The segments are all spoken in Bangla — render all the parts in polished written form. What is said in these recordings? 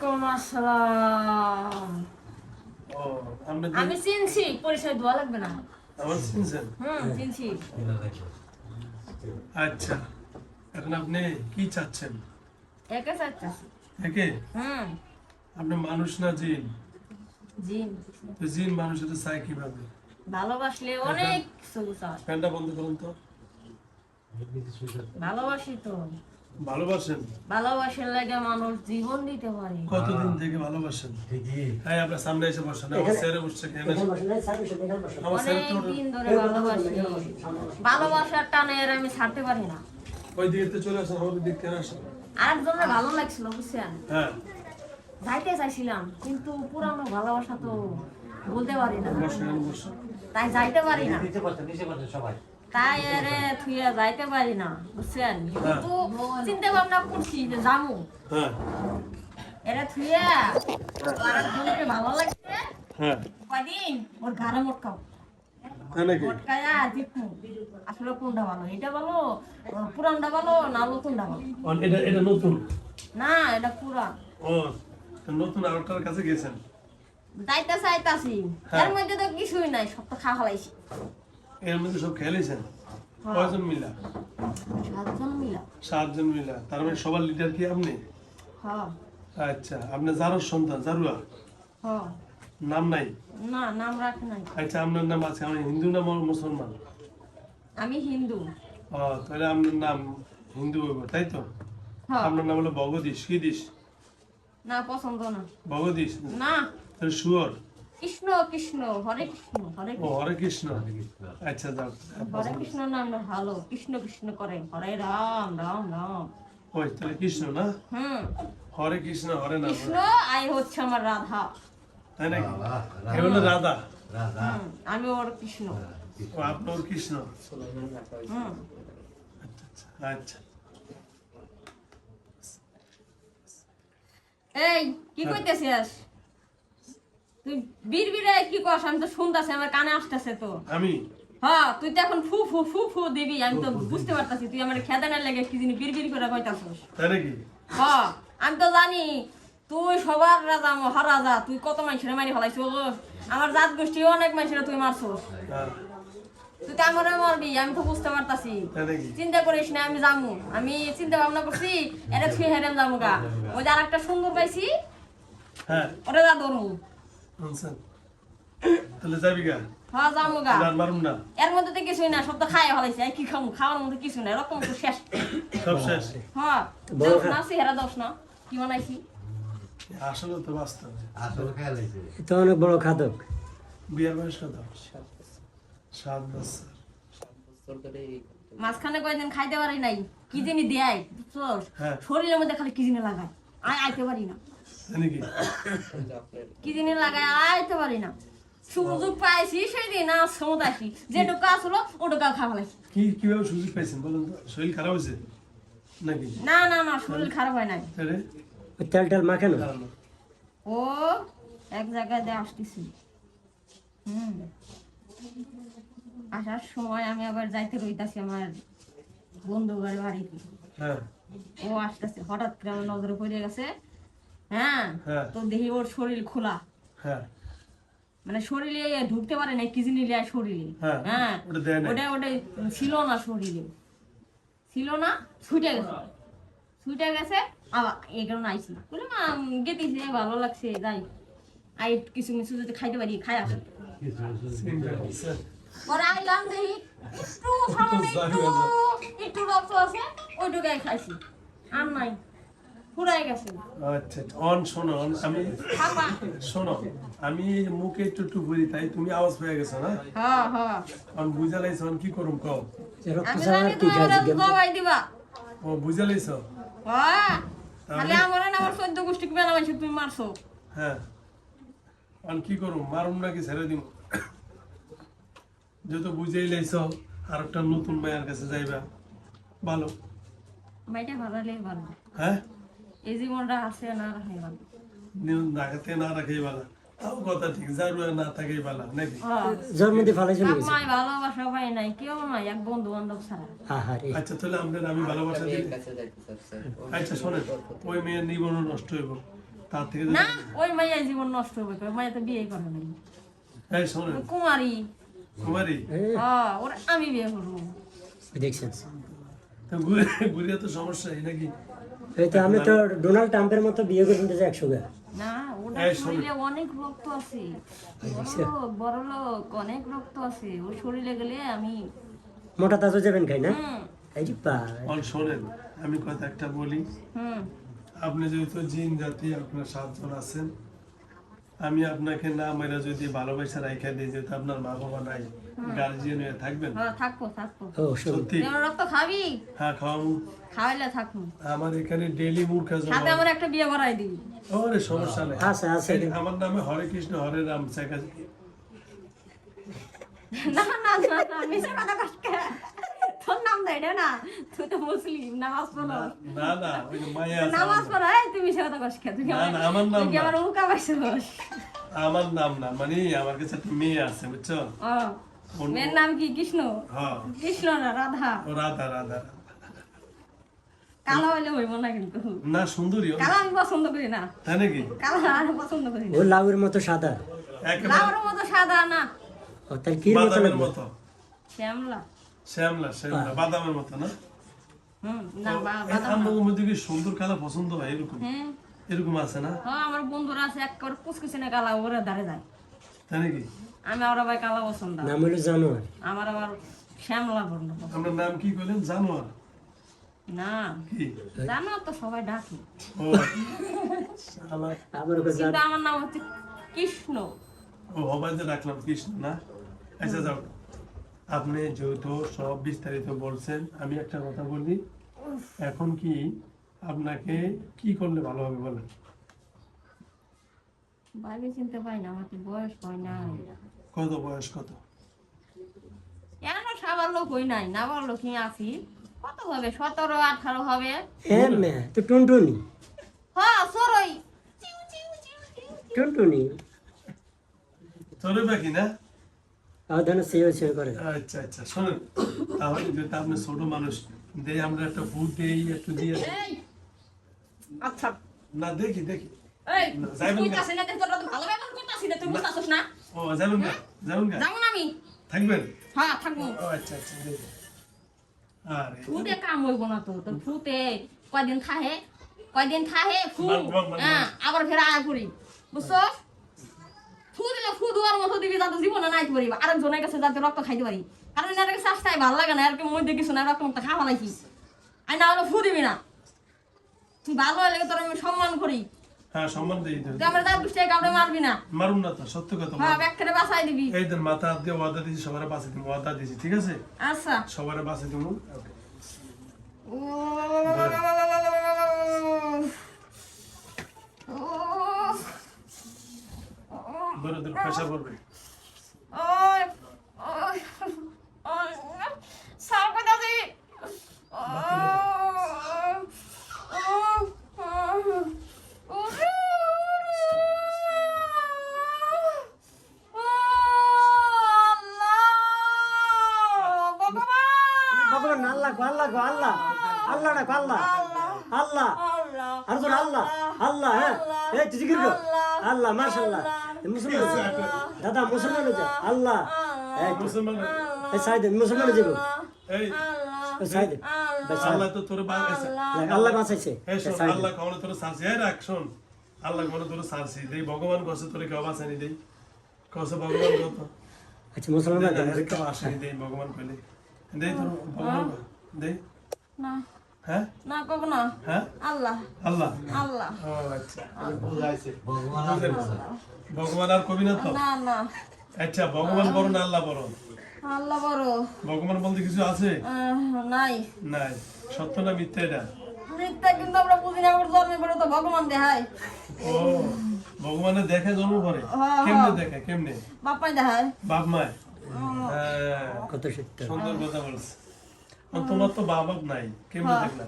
ওয়ালাইকুম আসসালাম। আমি চিনছি, পরিচয় দেওয়া লাগবে না। আমার চিনছেন? চিনছি। আচ্ছা, এখন আপনি কি চাচ্ছেন? একে চাচ্ছি। একে? আপনি মানুষ না জিন? জিন। তো জিন মানুষের চায় কিভাবে? ভালোবাসলে অনেক কিছু চায়। ফ্যানটা বন্ধ করুন তো। ভালোবাসি তো। ভালোবাসেন? ভালোবাসার লাগে মানুষ জীবন দিতে পারে। কতদিন থেকে ভালোবাসেন? হ্যাঁ, আপনার সামনে এসে বসেন। আমার স্যারে বসছে কেন? আমার স্যার তো অনেক দিন ধরে ভালোবাসি। ভালোবাসার টানে এর আমি ছাড়তে পারি না। ওই দিকে তো চলে আসেন, আমাদের দিক কেন আসেন? আরেকজনের ভালো লাগছিল, বুঝছেন? হ্যাঁ, যাইতে চাইছিলাম, কিন্তু পুরানো ভালোবাসা তো বলতে পারি না, বসেন, বসেন। তাই যাইতে পারি না। সবাই তাই এরে থুইয়া যাইতে পারি না, বুঝছেন? কিন্তু চিন্তা ভাবনা করছি যে যাবো। হ্যাঁ, এরে থুইয়া আরেকজনকে ভালো লাগছে, হ্যাঁ। কয়দিন ওর ঘাড়ে মোটকাও। তাই নাকি? মোটকায়া জিতমু। আসলে কোনটা ভালো, এটা ভালো, পুরানটা ভালো না নতুনটা ভালো? এটা নতুন? না, এটা পুরান। ও, নতুন আরেকটার কাছে গেছেন? যাইতে চাইতাছি, এর মধ্যে তো কিছুই নাই, সব তো খাওয়া ফেলাইছি। এর মধ্যে সব খেলেছেন? হ্যাঁ। কয়জন মিলা? 7 জন মিলা। 7 জন মিলা। তার মানে সবার লিডার কি আপনি? হ্যাঁ আচ্ছা, আপনি জারুর সন্তান, জারুয়া? হ্যাঁ। নাম নাই? না, নাম রাখি নাই। আচ্ছা, আপনার নাম আছে? আপনি হিন্দু না মুসলমান? আমি হিন্দু। ও, তাহলে আপনার নাম হিন্দু হইব, তাই তো? হ্যাঁ। আপনার নাম হলো ভগদীশ। কি দিস? না, পছন্দ না। ভগদীশ? না, তাহলে শুয়োর? কৃষ্ণ কৃষ্ণ, হরে কৃষ্ণ, হরে ও, কৃষ্ণ। হরে কৃষ্ণ। আচ্ছা, যাও। হরে কৃষ্ণ নামটা ভালো, কৃষ্ণ কৃষ্ণ করে, হরে রাম রাম রাম। ওই, তাহলে কৃষ্ণ না? হরে কৃষ্ণ, হরে নাম। কৃষ্ণ আই হচ্ছে আমার রাধা। তাই নাকি? এ হলো রাধা। আমি ওর কৃষ্ণ। ও, আপনার কৃষ্ণ। হুম। আচ্ছা। এই, কি কইতেছিস তুই? বীর বীরে কি কস? আমি তো শুনতাছি, আমার কানে আসতেছে তো। আমি? হ্যাঁ, তুই তো এখন ফু ফু ফু ফু দিবি, আমি তো বুঝতে পারতাছি তুই আমার খেদানের লাগে কি জিনিস বীর বীর করে কইতাছিস। তাই নাকি? হ্যাঁ, আমি তো জানি তুই সবার রাজা, মহারাজা। তুই কত মানুষের মারি ফেলাইছিস, আমার জাত গোষ্ঠী অনেক মানুষের তুই মারছিস। হ্যাঁ। তুই তো আমারে মারবি, আমি তো বুঝতে পারতাছি। তাই নাকি? চিন্তা করিস না, আমি যামু। আমি চিন্তা ভাবনা করছি এটা ছুঁয়ে হেরেম যাবো গা। ওই যে আর একটা সুন্দর পাইছি, হ্যাঁ, ওটা যা ধরবো। শুনছেন? তাহলে যাবি গা? হ্যাঁ, যাবো গা। আর মারুম না? এর মধ্যে তো কিছুই না, সব তো খাইয়া ফেলাইছে। আর কি খাবো? খাওয়ার মধ্যে কিছু না, এরকম তো শেষ। সব শেষ? হ্যাঁ, দোষ না, চেহারা দোষ না। কি বানাইছি? আসলে তো বাস্তব। তো অনেক বড় খাদক। বিয়ার বয়স কত? 7 বছর। মাঝখানে কয়েকদিন খাইতে পারি নাই, কি জিনিস দেয় বুঝছস? হ্যাঁ। শরীরের মধ্যে খালি কি জিনিস লাগায়, আইতে পারি না। তাই নাকি? কি জিনিস লাগায় আইতে পারি না। সুযোগ পাইছি সেই দিন আর সমত আসি, যেটুকু আসলো ওটুকু খাওয়া ফেলাইছি। কিভাবে সুযোগ পাইছেন বলুন তো? শরীর খারাপ হয়েছে নাকি? না না না, শরীর খারাপ হয় নাই। তাহলে তেল টেল মাখে না? খারাপ না। ও এক জায়গায় দিয়ে আসতেছি। আসার সময় আমি আবার যাইতে রইতাছি আমার বন্ধু বাড়িতে। হ্যাঁ, ও আসতেছে, হঠাৎ করে আমার নজরে পড়ে গেছে। হ্যাঁ, হ্যাঁ। তো দেখি ওর শরীর খোলা, হ্যাঁ, মানে শরীরে ঢুকতে পারে না, কি জিনিস লিয়া শরীরে। হ্যাঁ, হ্যাঁ, ওটা দেয় নাই। ওটা ছিল না, শরীরে ছিল না, ছুটে গেছে। ছুটে গেছে আবার এই কারণে আইসি, বললাম গেতেছি, ভালো লাগছে, যাই আই কিছু মিছু যদি খাইতে পারি খাই আসি। চিন্তা করছেন? পরে আইলাম দেখি একটু সামনে একটু রক্ত আছে, ওইটুকাই খাইছি, আর নাই, ফুরাই গেছে। আচ্ছা, শোনো, খাবা। শোনো, আমি মুখে একটু বলি, তাই তুমি আওয়াজ পেয়ে গেছো না? হ্যাঁ হ্যাঁ, আমি বুঝা লাইছো, কি করুম কও? রক্ত আমি ছাড়া জানি কি তুমি খাইছি? ওরা জবাই দিবা। ও, বুঝা লাইছো? হ্যাঁ, খালি আমার না আমার 14 গোষ্ঠী কি বানাইছো তুমি মারছো। হ্যাঁ, আমি কি করুম? মারুম নাকি ছেড়ে দিম? যেহেতু বুঝেই লাইছো, আর একটা নতুন মায়ের কাছে যাইবা, ভালো। মাইটা ভাড়ালে ভালো, হ্যাঁ, এই জীবনটা আছে না রাখে ভালো। নাগাতে না রাখাই ভালো, তাও কথা ঠিক, জারুয়া না থাকাই ভালো নাকি? জন্ম দিয়ে ফালাই চলে গেছে। মাই ভালোবাসা পাই নাই, কেউ নাই, এক বন্ধু বান্ধব ছাড়া। আহারে, আচ্ছা, তাহলে আমরা আমি ভালোবাসা দিই। আচ্ছা শোনেন, ওই মেয়ের জীবনও নষ্ট হইব, তার থেকে না ওই মাইয়া জীবন নষ্ট হবে, ওই মাইয়া তো বিয়ে করে নাই, এই শোনেন কুমারী। কুমারী হ্যাঁ ওরা আমি বিয়ে করবো। দেখছেন তো ঘুরে ঘুরে তো সমস্যা এই নাকি এই তো আমি তো ডোনাল্ড ট্রাম্পের মতো বিয়ে করে নিতে চাই 100 গা। না ওটা এই শোনো। শরীরে অনেক রক্ত আছে, বড় লোক অনেক রক্ত আছে ওই শরীরে গেলে আমি মোটা তাজা যাবেন খাই না হুম এই যে পা অল শোনেন আমি কথা একটা বলি হুম আপনি যেহেতু জিন জাতি আপনার 7 জন আছেন আমি আপনাকে না মেরা যদি ভালোবাসা রাখা দিই যেহেতু আপনার মা বাবা নাই গার্জিয়ান হয়ে থাকবেন হ্যাঁ থাকবো থাকবো। ও সত্যি সত্যি তুই আমার রক্ত খাবি? হ্যাঁ খাওয়াবো খাওয়াইলে থাকবো, আমার এখানে ডেইলি মূর্খা সাথে জমা আমার একটা বিয়ে করাই দিবি। ওরে সমস্যা নেই আছে আছে এই আমার নামে হরে কৃষ্ণ হরে রাম শেখা না না না না মিশে কথা কষ্ট, তোর নাম দেয় না, তুই তো মুসলিম, নামাজ পড়ো। না না ওই যে মায়া আছে নামাজ আমার পড়ো, এই তুই মিশে কথা কষ্ট, তুই না, না, আমার নাম তুই কি না। আমার উকা পাইছিস? নাম। আমার নাম না মানে আমার কাছে একটা মেয়ে আছে বুঝছো ও মেয়ের নাম কি? কৃষ্ণ? হ্যাঁ কৃষ্ণ না রাধা? ও রাধা রাধা কালো হইলে হইব না কিন্তু, না সুন্দরী ও। কালো আমি পছন্দ করি না, তাই নাকি কালো আমি পছন্দ করি না। ও লাউয়ের মতো সাদা একেবারে লাউর মতো সাদা না, ও তার কি মতো বাদামের লাগবে মতো শ্যামলা। শ্যামলা শ্যামলা বাদামের মতো না না এই বাদাম না। আমার মধ্যে কি সুন্দর কালা পছন্দ হয় এরকম হ্যাঁ এরকম আছে না হ্যাঁ আমার বন্ধুরা আছে একবার কুচকুচে না কালা, ওরা দাঁড়ে যায়। তাই নাকি আমি আবার ভাই কালা পছন্দ, নাম হলো জানোয়ার আমার আবার শ্যামলা বর্ণ পছন্দ। আপনার নাম কি করলেন জানোয়ার না কি জানো তো সবাই ডাকে, ও শালা আবার ওকে কিন্তু আমার নাম হচ্ছে কৃষ্ণ। ও হবাই যে রাখলাম কৃষ্ণ না আচ্ছা যাও আপনি যেহেতু সব বিস্তারিত বলছেন আমি একটা কথা বলি এখন কি আপনাকে কি করলে ভালো হবে বলেন বাইরে চিনতে পাই না, আমার তো বয়স হয় না, কত বয়স কত এখনো সাবার লোক হই নাই, নাবার লোক নিয়ে আছি। কত হবে? 17 18 হবে। হ্যাঁ মে তো টুনটুনি হ্যাঁ সরই টুনটুনি চলে বাকি না আদান সেও করে আচ্ছা আচ্ছা শোনেন তাহলে যেটা আপনি ছোট মানুষ দেই আমরা একটা ফুড দেই একটু দিয়ে এই আচ্ছা না দেখি দেখি এই না, যাইবেন তুই না। কাছে না দেখতে তো ভালো ব্যবহার করতাছিস না, তুই বুঝতাছিস না? ও যাবেন না যাবেন না যাবো না আমি, থাকবেন হ্যাঁ থাকবো। ও আচ্ছা আচ্ছা দেখি আরে ফুটে কাম হইব না তো, তোর ফুটে কয়দিন থাহে ফু, বাহ। হ্যাঁ আবার ফের আয়া করি, বুঝছো? ফু দিলে ফু দুয়ার মতো দিবি যাতে জীবনে নাইতে পারি, আরেকজনের কাছে যাতে রক্ত খাইতে পারি, কারণ এর কাছে আসতেই ভালো লাগে না, এরকম মধ্যে কিছু না, রক্ত মুক্ত খাওয়া লাগি, আর না হলে ফু দিবি না। তুই ভালো হলে তোর আমি সম্মান করি, হ্যাঁ সম্মান দিই তো তুই আমার দাঁত বুঝতে কাউকে মারবি না, মারুন না তো সত্য কথা হ্যাঁ বলুন। ব্যাখ্যাটা বাঁচাই দিবি। এই দেন মাথা হাত দিয়ে ওয়াদা দিয়েছি সবার বাঁচে দিব ওয়াদা দিয়েছি ঠিক আছে আচ্ছা সবার বাঁচে দিব ও ধরে ধরে প্রেশার পড়বে ওই ওই ওই সাউকে দাদি ভগবান আল্লাহ গো আল্লাহ গো আল্লাহ আল্লাহ না গো আল্লাহ আল্লাহ আর তোর আল্লাহ আল্লাহ হ্যাঁ এই তুই জিকির কর আল্লাহ মাশাআল্লাহ মুসলমান দাদা মুসলমান হয়ে যা আল্লাহ এই মুসলমান এই সাইদ মুসলমান হয়ে যাবো এই এই সাইদ আল্লাহ তো তোর বাঁচাইছে আল্লাহ বাঁচাইছে এই শোন আল্লাহ কখনো তোর সারছি এই রাখ শোন আল্লাহ কখনো তোর সারছি দেই ভগবান কসে তোর কেউ বাঁচানি দেই কসে ভগবান কত আচ্ছা মুসলমান কেউ আসেনি দেই ভগবান কইলে দেই তোর ভগবান দেই না হ্যাঁ না কব না, হ্যাঁ আল্লাহ আল্লাহ আল্লাহ ও আচ্ছা ভগবান আর কবি না তো না না আচ্ছা ভগবান বড় না আল্লাহ বড় আল্লাহ বড়, ভগবান বলতে কিছু আছে নাই নাই সত্য না মিথ্যা এটা মিথ্যা, কিন্তু আমরা বুঝি না, আমার জন্মে পড়ে তো ভগবান দেখায়। ও ভগবানের দেখে জন্ম করে হ্যাঁ, কেমনে হ্যাঁ। দেখে কেমনে বাপাই দেখায়। বাপ মায় হ্যাঁ কত সত্য সুন্দর কথা বলছে তোমার তো বাপ বাপ নাই কেমনে দেখলা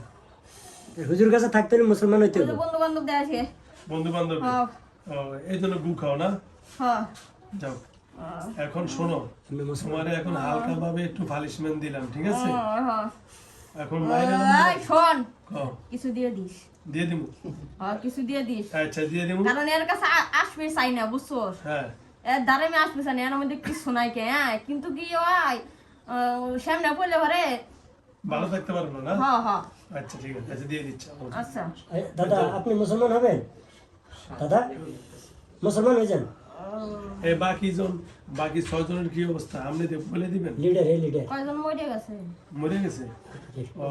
হুজুর কাছে থাকতে হলে মুসলমান হইতে হবে বন্ধু বান্ধব দেখাছে। বন্ধু বান্ধব হ্যাঁ এই জন্য গু খাও না হ্যাঁ যাও এখন শোনো আমি মুসলমান তোমারে এখন হালকা ভাবে একটু পালিশমেন্ট দিলাম ঠিক আছে হ্যাঁ এখন মাইরে এই শোন, খাও কিছু দিয়ে দিস। দিয়ে দিব। কিছু দিয়ে দিস, আচ্ছা দিয়ে দিব। কারণ এর কাছে আসবে চাই না, বুঝছোস? হ্যাঁ এর দ্বারে আমি আসবে চাই না, এর মধ্যে কিছু নাই কে, হ্যাঁ, কিন্তু কি হয় সামনে পড়লে পরে ভালো থাকতে পারবো না। হ্যাঁ হ্যাঁ আচ্ছা ঠিক আছে, আচ্ছা দিয়ে দিচ্ছি। আচ্ছা। দাদা আপনি মুসলমান হবেন? দাদা মুসলমান হয়ে যান। এই বাকি 6 জনের কি অবস্থা আপনি বলে দিবেন? লিডার লিডার কয়জন মরে গেছে? মরে গেছে? ও,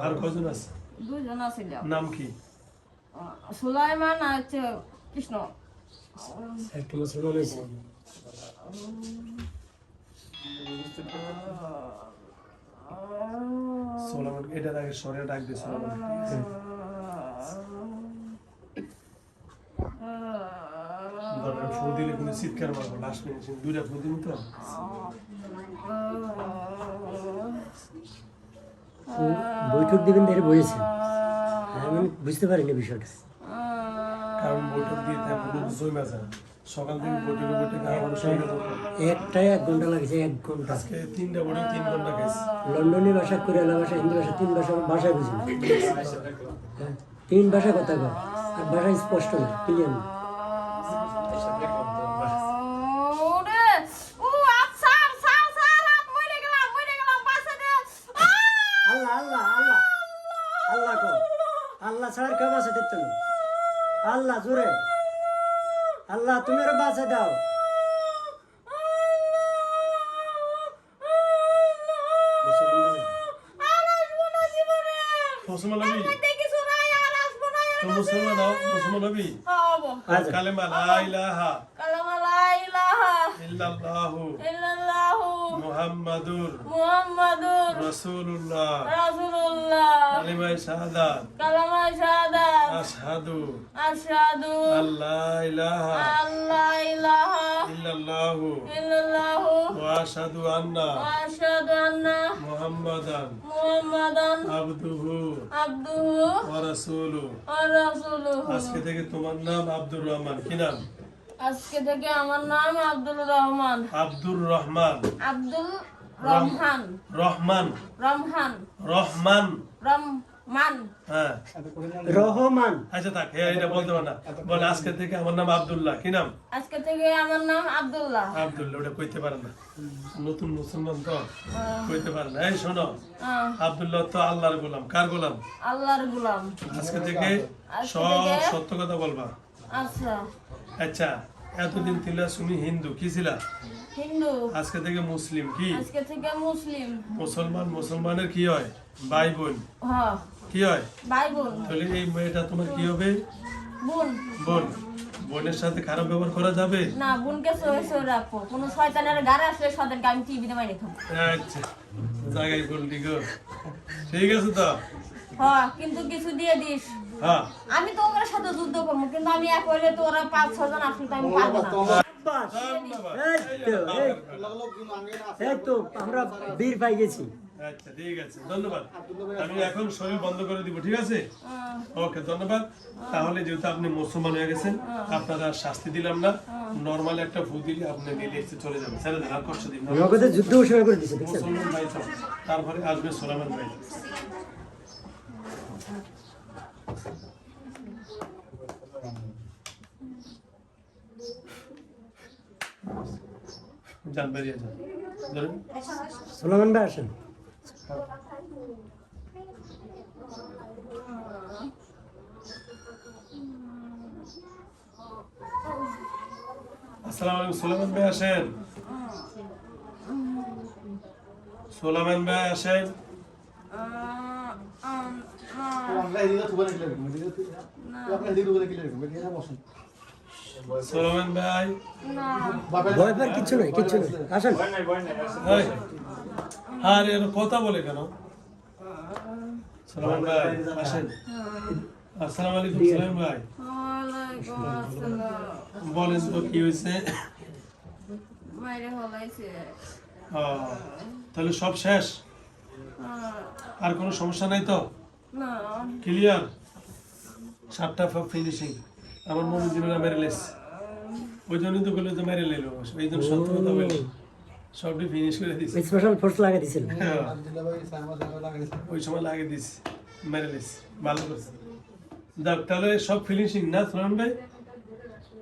আর কজন আছে? 2 জন আছে। নাম কি? সুলাইমান আর হচ্ছে কৃষ্ণ। একটু মুসলমান হয়েছে। সোলামান, এটার আগে সরে ডাক দিয়ে সোলামান। দরকার ফু দিলে কিন্তু চিৎকার মারবো, লাস্ট মিনিট 2টা ফু দিন তো। বৈঠক দিবেন ধরে বলেছেন, আমি বুঝতে পারিনি বিষয়টা। কারণ বৈঠক দিয়ে থাকবো জমে যায়, সকাল থেকে বৈঠকে আমার সঙ্গে একটাই 1 ঘন্টা লাগছে, 1 ঘন্টা। আজকে 3টা বৈঠক 3 ঘন্টা গেছে। লন্ডনী ভাষা, কোরিয়ানা ভাষা, হিন্দি ভাষা, 3 ভাষা ভাষায় বুঝি না। 3 ভাষা কথা কয়, আর ভাষা স্পষ্ট না, ক্লিয়ার না। আল্লাহ আল্লাহ আল্লাহ আল্লাহ কো, আল্লাহ ছাড়া কেউ বাঁচা দিত না। আল্লাহ জোরে, আল্লাহ তুমি আরো বাঁচা দাও। মুসলমান নবী তো মুসলমান নবী কালেমা লা ইলাহা ইল্লাল্লাহু মুহাম্মাদুর রাসূলুল্লাহ কালেমা শাহাদাত আশহাদু আল্লা ইলাহা ইল্লাল্লাহু ওয়া আশহাদু আন্না মুহাম্মাদান আবদুহু ওয়া রাসূলুহু। আজকে থেকে তোমার নাম আব্দুর রহমান। কি নাম? আজকে থেকে আমার নাম আব্দুল রহমান। আব্দুর রহমান। আব্দুল রহমান। রহমান। রহমান। রহমান। রহমান। হ্যাঁ রহমান। আচ্ছা থাক, এটা বলতে পার না, বলে আজকে থেকে আমার নাম আব্দুল্লাহ। কি নাম? আজকে থেকে আমার নাম আব্দুল্লাহ। আব্দুল্লাহ, ওটা কইতে পারে না, নতুন মুসলমান তো কইতে পারে না। এই শোনো, আব্দুল্লাহ তো আল্লাহর গোলাম। কার গোলাম? আল্লাহর গোলাম। আজকে থেকে সব সত্য কথা বলবা। আচ্ছা আচ্ছা, এতদিন ছিলা তুমি হিন্দু, কি ছিলা? হিন্দু। আজকে থেকে মুসলিম। কি? আজকে থেকে মুসলিম। মুসলমানের কি হয়? ভাই বোন। হ্যাঁ কি হয়? ভাই বোন। তাহলে এই মেয়েটা তোমার কি হবে? বোন। বোন। বোনের সাথে খারাপ ব্যবহার করা যাবে না, বোনকে সয়ে রাখো, কোন শয়তানের গাড়ি আসলে শয়তানকে আমি টিভিতে মাইরে খাবো। আচ্ছা, জায়গায় বললি গো, ঠিক আছে তো। হ্যাঁ, কিন্তু কিছু দিয়ে দিস। হ্যাঁ, আমি তো ওদের সাথে যুদ্ধ করবো, কিন্তু আমি এক হইলে তো ওরা 5-6 জন আসলে তো আমি পারবো না। এই তো আমরা বীর পাই গেছি। আচ্ছা ঠিক আছে, ধন্যবাদ। আমি এখন শরীর বন্ধ করে দিব, ঠিক আছে? ওকে, ধন্যবাদ। তাহলে যেহেতু আপনি মুসলমান হয়ে গেছেন, আপনারা শাস্তি দিলাম না, নরমাল একটা ফু দিলে আপনি রিল্যাক্সে চলে যাবেন। ছেড়ে দেন, আর কষ্ট দিন না। নগদে যুদ্ধ ঘোষণা করে দিছে, দেখছেন? মুসলমান ভাই তো, তারপরে আসবে সোলামান ভাই। যান, বেরিয়ে যান। ধরুন। সোলামান ভাই আসেন। আসসালামু আলাইকুম। সোলামান ভাই আসেন। সোলামান ভাই আসেন। সোলামান ভাই। ভয় পার কিচ্ছু নাই, কিচ্ছু নাই, আসেন। এই, আরে এর কথা বলে কেন? সোলামান ভাই আসেন। আসসালামু আলাইকুম সোলামান ভাই। ওয়ালাইকুম আসসালাম। বলেন তো কি হয়েছে? মাইরে হলাইছে। তাহলে সব শেষ? আর কোনো সমস্যা নাই তো? না। ক্লিয়ার? 7টা ফিনিশিং। আমার মনে দিনরা মেরে লেস, ওই জন্যই তো বললো যে মেরে লেলো, এই জন্য সত্য কথা বলে সবটি ফিনিশ করে দিছি। স্পেশাল ফোর্স লাগিয়ে দিয়েছিল, ওই সময় লাগিয়ে দিছি, মেরে লেস, ভালো করছে। যাক তাহলে সব ফিনিশিং না সুলেমান ভাই?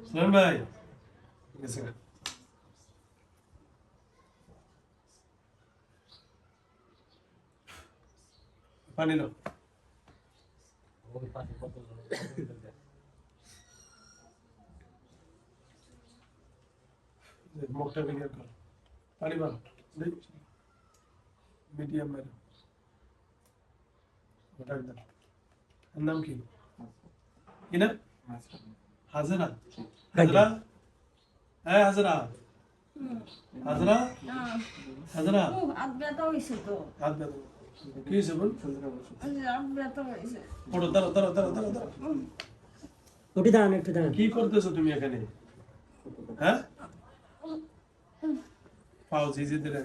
সুলেমান ভাই গেছে গা। পানি লো মুখটা ক্লিয়ার কর, পানি মার মিডিয়াম মেরে ওটা একদম। এর নাম কি? কি না? হাজরা। হাজরা, হ্যাঁ হাজরা, হাজরা, হাজরা। হাত ব্যথা হয়েছে তো, হাত ব্যথা কি হয়েছে বল? হাত ব্যথা হয়েছে। ওঠো, দাঁড়াও দাঁড়াও দাঁড়াও দাঁড়াও দাঁড়াও। উঠে দাঁড়ান, একটু দাঁড়ান। কি করতেছো তুমি এখানে? হ্যাঁ পাও জিজি দিলে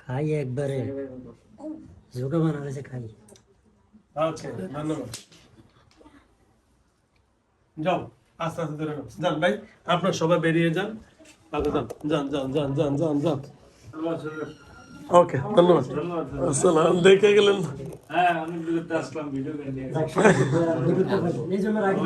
খাই একবারে যোগা বানালেছে খাই। ওকে ধন্যবাদ। যাও আস্তে আস্তে ধরে নাও। যান ভাই আপনার সবাই বেরিয়ে যান, আগে যান যান যান যান যান যান যান। ওকে ধন্যবাদ। আসসালাম, দেখে গেলেন। হ্যাঁ আমি আসলাম ভিডিও করে নিয়ে। এই জন্য রাখি